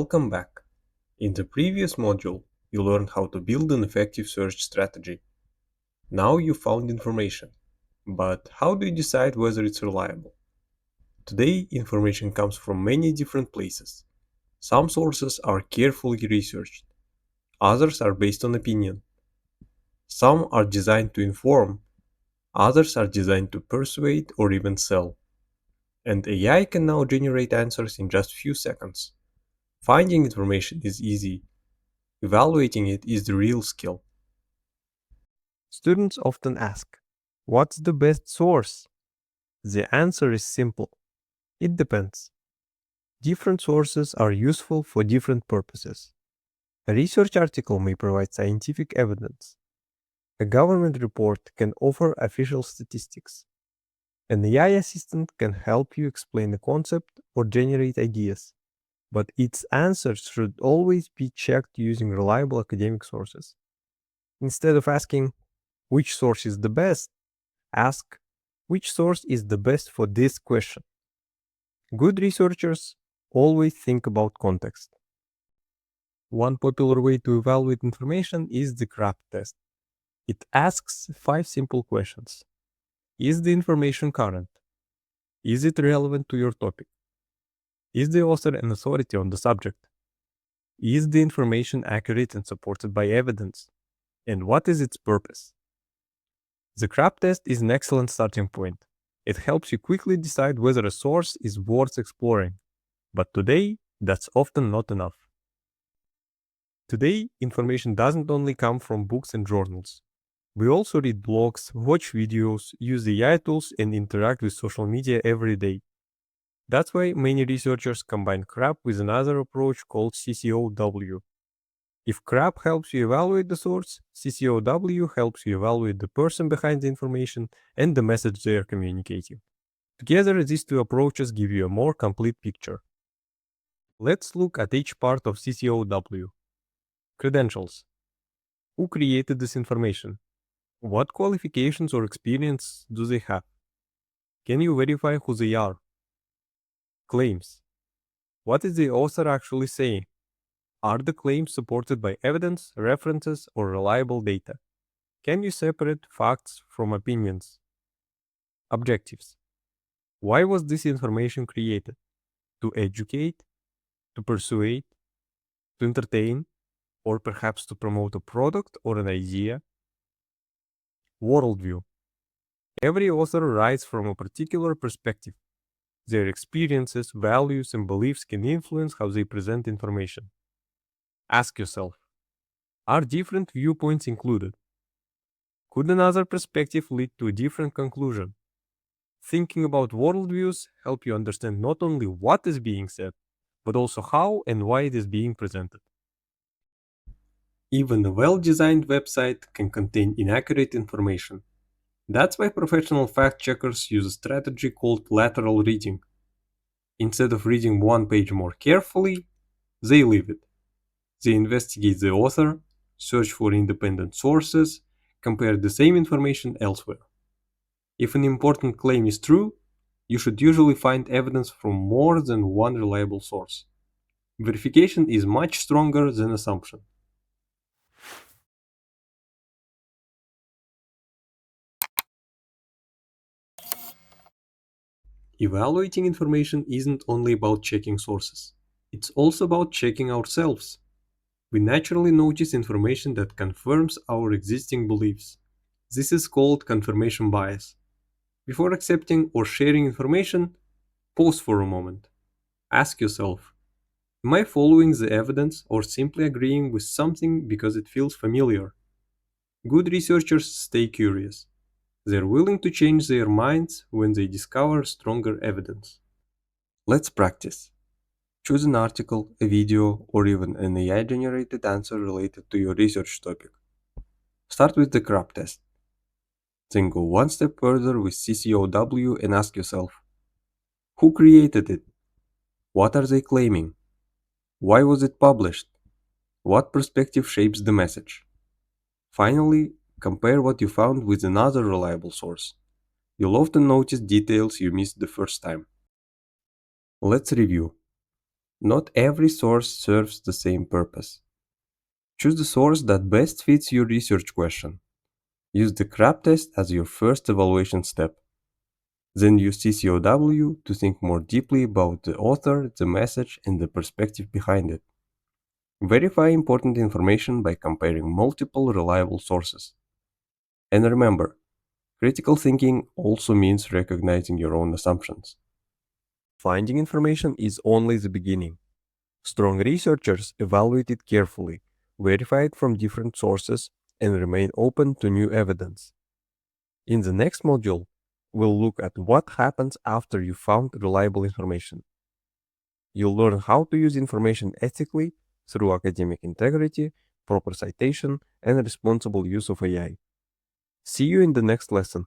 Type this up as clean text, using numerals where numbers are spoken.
Welcome back. In the previous module, you learned how to build an effective search strategy. Now you found information, but how do you decide whether it's reliable? Today, information comes from many different places. Some sources are carefully researched, others are based on opinion. Some are designed to inform, others are designed to persuade or even sell. And AI can now generate answers in just few seconds. Finding information is easy. Evaluating it is the real skill. Students often ask, what's the best source? The answer is simple. It depends. Different sources are useful for different purposes. A research article may provide scientific evidence. A government report can offer official statistics. An AI assistant can help you explain a concept or generate ideas, but its answers should always be checked using reliable academic sources. Instead of asking, which source is the best, ask, which source is the best for this question? Good researchers always think about context. One popular way to evaluate information is the CRAP test. It asks 5 simple questions. Is the information current? Is it relevant to your topic? Is the author an authority on the subject? Is the information accurate and supported by evidence? And what is its purpose? The CRAP test is an excellent starting point. It helps you quickly decide whether a source is worth exploring. But today, that's often not enough. Today, information doesn't only come from books and journals. We also read blogs, watch videos, use AI tools, and interact with social media every day. That's why many researchers combine CRAP with another approach called CCOW. If CRAP helps you evaluate the source, CCOW helps you evaluate the person behind the information and the message they are communicating. Together, these two approaches give you a more complete picture. Let's look at each part of CCOW. Credentials. Who created this information? What qualifications or experience do they have? Can you verify who they are? Claims. What is the author actually saying? Are the claims supported by evidence, references, or reliable data? Can you separate facts from opinions? Objectives. Why was this information created? To educate? To persuade? To entertain? Or perhaps to promote a product or an idea? Worldview. Every author writes from a particular perspective. Their experiences, values, and beliefs can influence how they present information. Ask yourself, are different viewpoints included? Could another perspective lead to a different conclusion? Thinking about worldviews help you understand not only what is being said, but also how and why it is being presented. Even a well-designed website can contain inaccurate information. That's why professional fact-checkers use a strategy called lateral reading. Instead of reading one page more carefully, they leave it. They investigate the author, search for independent sources, compare the same information elsewhere. If an important claim is true, you should usually find evidence from more than one reliable source. Verification is much stronger than assumption. Evaluating information isn't only about checking sources. It's also about checking ourselves. We naturally notice information that confirms our existing beliefs. This is called confirmation bias. Before accepting or sharing information, pause for a moment. Ask yourself, am I following the evidence or simply agreeing with something because it feels familiar? Good researchers stay curious. They're willing to change their minds when they discover stronger evidence. Let's practice. Choose an article, a video, or even an AI generated answer related to your research topic. Start with the CRAP test. Then go one step further with CCOW and ask yourself, who created it? What are they claiming? Why was it published? What perspective shapes the message? Finally, compare what you found with another reliable source. You'll often notice details you missed the first time. Let's review. Not every source serves the same purpose. Choose the source that best fits your research question. Use the CRAP test as your first evaluation step. Then use CCOW to think more deeply about the author, the message, and the perspective behind it. Verify important information by comparing multiple reliable sources. And remember, critical thinking also means recognizing your own assumptions. Finding information is only the beginning. Strong researchers evaluate it carefully, verify it from different sources, and remain open to new evidence. In the next module, we'll look at what happens after you found reliable information. You'll learn how to use information ethically through academic integrity, proper citation, and responsible use of AI. See you in the next lesson.